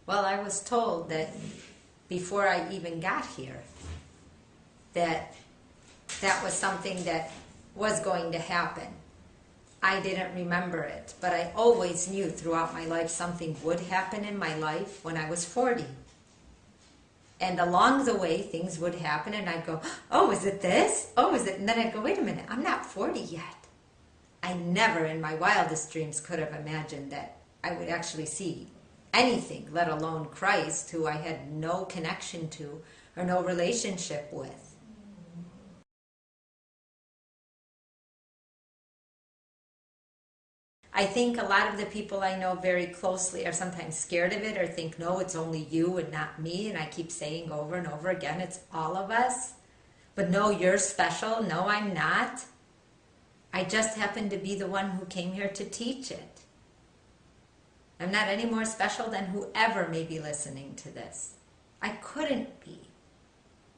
Well, I was told that before I even got here, that that was something that was going to happen. I didn't remember it, but I always knew throughout my life something would happen in my life when I was 40. And along the way, things would happen, and I'd go, oh, is it this? Oh, is it? And then I'd go, wait a minute, I'm not 40 yet. I never in my wildest dreams could have imagined that I would actually see anything, let alone Christ, who I had no connection to or no relationship with. I think a lot of the people I know very closely are sometimes scared of it or think, no, it's only you and not me. And I keep saying over and over again, it's all of us. But no, you're special. No, I'm not. I just happen to be the one who came here to teach it. I'm not any more special than whoever may be listening to this. I couldn't be.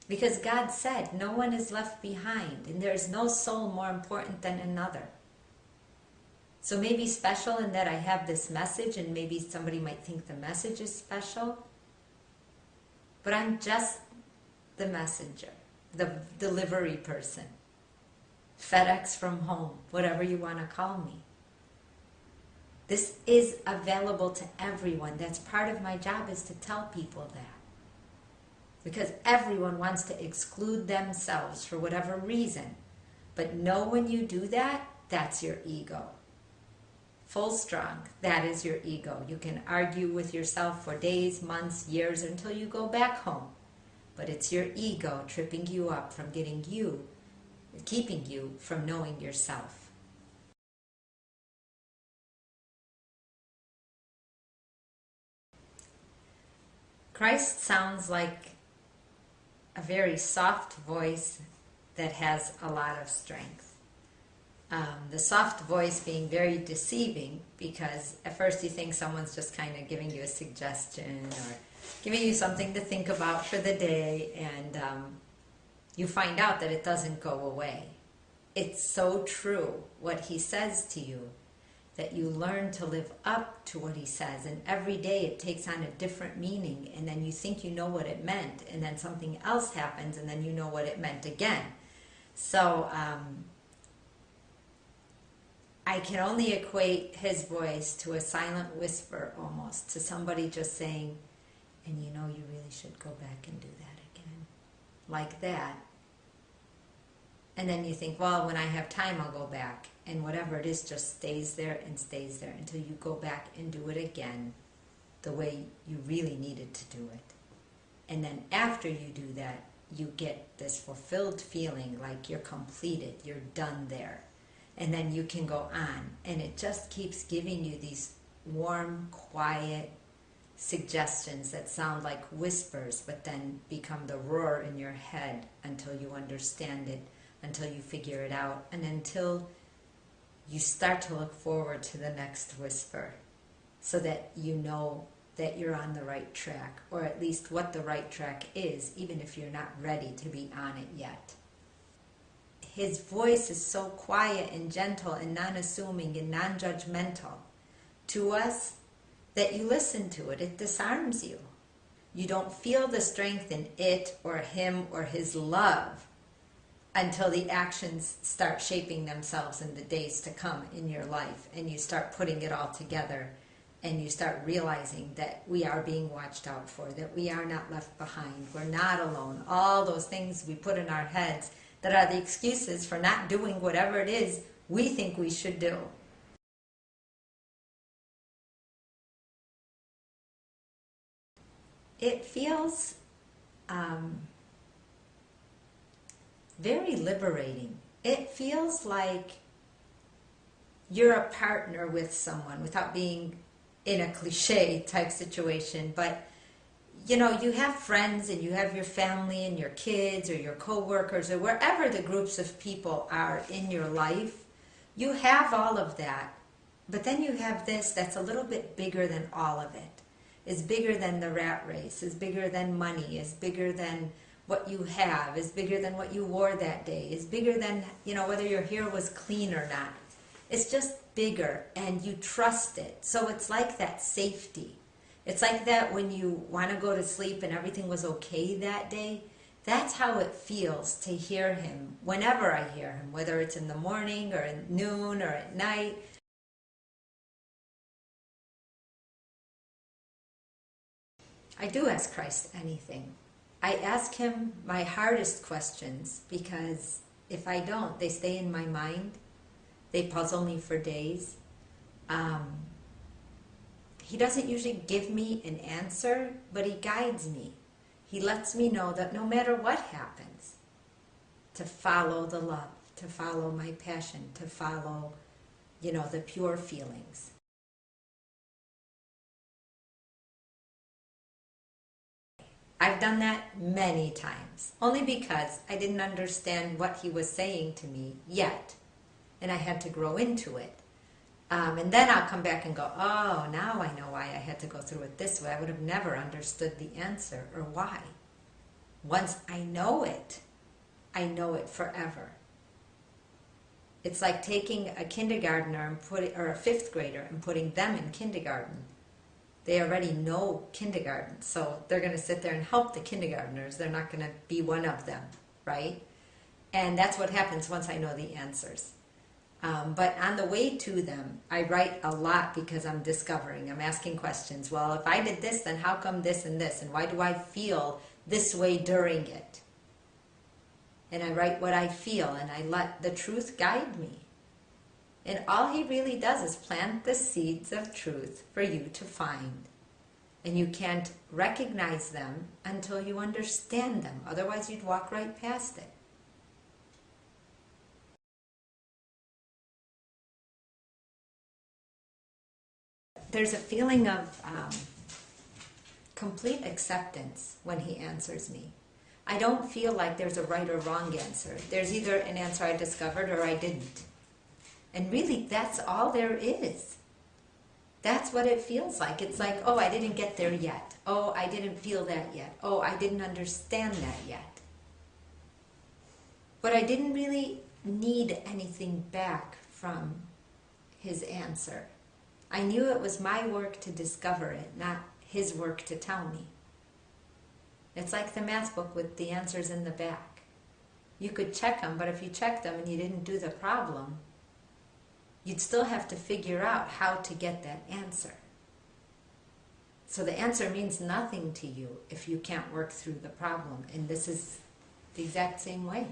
Because God said, no one is left behind, and there is no soul more important than another. So maybe special in that I have this message, and maybe somebody might think the message is special, but I'm just the messenger, the delivery person, FedEx from home, whatever you want to call me. This is available to everyone. That's part of my job, is to tell people that. Because everyone wants to exclude themselves for whatever reason. But know when you do that, that's your ego. Full strong, that is your ego. You can argue with yourself for days, months, years, until you go back home. But it's your ego tripping you up from keeping you from knowing yourself. Christ sounds like a very soft voice that has a lot of strength. The soft voice being very deceiving, because at first you think someone's just kind of giving you a suggestion or giving you something to think about for the day, and you find out that it doesn't go away. It's so true what he says to you that you learn to live up to what he says, and every day it takes on a different meaning, and then you think you know what it meant, and then something else happens, and then you know what it meant again. So I can only equate his voice to a silent whisper almost, to somebody just saying, and you know you really should go back and do that again. Like that. And then you think, well, when I have time, I'll go back. And whatever it is just stays there and stays there until you go back and do it again the way you really needed to do it. And then after you do that, you get this fulfilled feeling like you're completed, you're done there. And then you can go on. And it just keeps giving you these warm, quiet suggestions that sound like whispers, but then become the roar in your head until you understand it, until you figure it out, and until you start to look forward to the next whisper, so that you know that you're on the right track, or at least what the right track is, even if you're not ready to be on it yet. His voice is so quiet and gentle and non-assuming and non-judgmental to us that you listen to it. It disarms you. You don't feel the strength in it or him or his love until the actions start shaping themselves in the days to come in your life, and you start putting it all together, and you start realizing that we are being watched out for, that we are not left behind, we're not alone. All those things we put in our heads that are the excuses for not doing whatever it is we think we should do. It feels very liberating. It feels like you're a partner with someone, without being in a cliche type situation, but you know, you have friends and you have your family and your kids or your co-workers or wherever the groups of people are in your life. You have all of that, but then you have this that's a little bit bigger than all of it. It's bigger than the rat race, is bigger than money, is bigger than what you have, is bigger than what you wore that day, is bigger than, you know, whether your hair was clean or not. It's just bigger, and you trust it. So it's like that safety. It's like that when you want to go to sleep and everything was okay that day. That's how it feels to hear him whenever I hear him, whether it's in the morning or at noon or at night. I do ask Christ anything. I ask him my hardest questions because if I don't, they stay in my mind. They puzzle me for days. He doesn't usually give me an answer, but he guides me. He lets me know that no matter what happens, to follow the love, to follow my passion, to follow, the pure feelings. I've done that many times, only because I didn't understand what he was saying to me yet, and I had to grow into it. And then I'll come back and go, oh, now I know why I had to go through it this way. I would have never understood the answer or why. Once I know it forever. It's like taking a kindergartner or a fifth grader and putting them in kindergarten. They already know kindergarten, so they're going to sit there and help the kindergartners. They're not going to be one of them, right? And that's what happens once I know the answers. But on the way to them, I write a lot because I'm discovering, I'm asking questions. Well, if I did this, then how come this and this? And why do I feel this way during it? And I write what I feel, and I let the truth guide me. And all he really does is plant the seeds of truth for you to find. And you can't recognize them until you understand them. Otherwise, you'd walk right past it. There's a feeling of complete acceptance when he answers me. I don't feel like there's a right or wrong answer. There's either an answer I discovered or I didn't. And really, that's all there is. That's what it feels like. It's like, oh, I didn't get there yet. Oh, I didn't feel that yet. Oh, I didn't understand that yet. But I didn't really need anything back from his answer. I knew it was my work to discover it, not his work to tell me. It's like the math book with the answers in the back. You could check them, but if you checked them and you didn't do the problem, you'd still have to figure out how to get that answer. So the answer means nothing to you if you can't work through the problem. And this is the exact same way.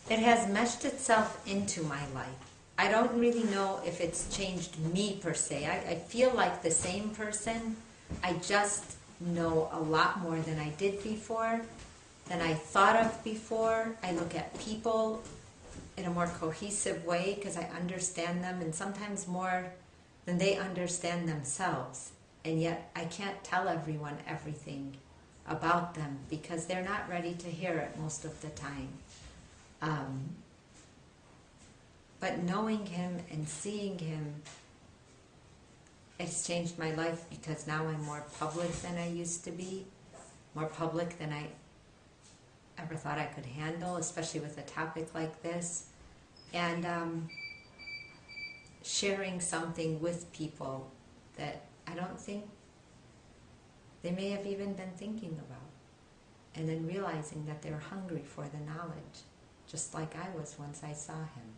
It has meshed itself into my life. I don't really know if it's changed me per se. I feel like the same person. I just know a lot more than I did before, than I thought of before. I look at people in a more cohesive way because I understand them, and sometimes more than they understand themselves. And yet I can't tell everyone everything about them because they're not ready to hear it most of the time. But knowing him and seeing him, it's changed my life because now I'm more public than I used to be, more public than I ever thought I could handle, especially with a topic like this. And sharing something with people that I don't think they may have even been thinking about. And then realizing that they're hungry for the knowledge, just like I was once I saw him.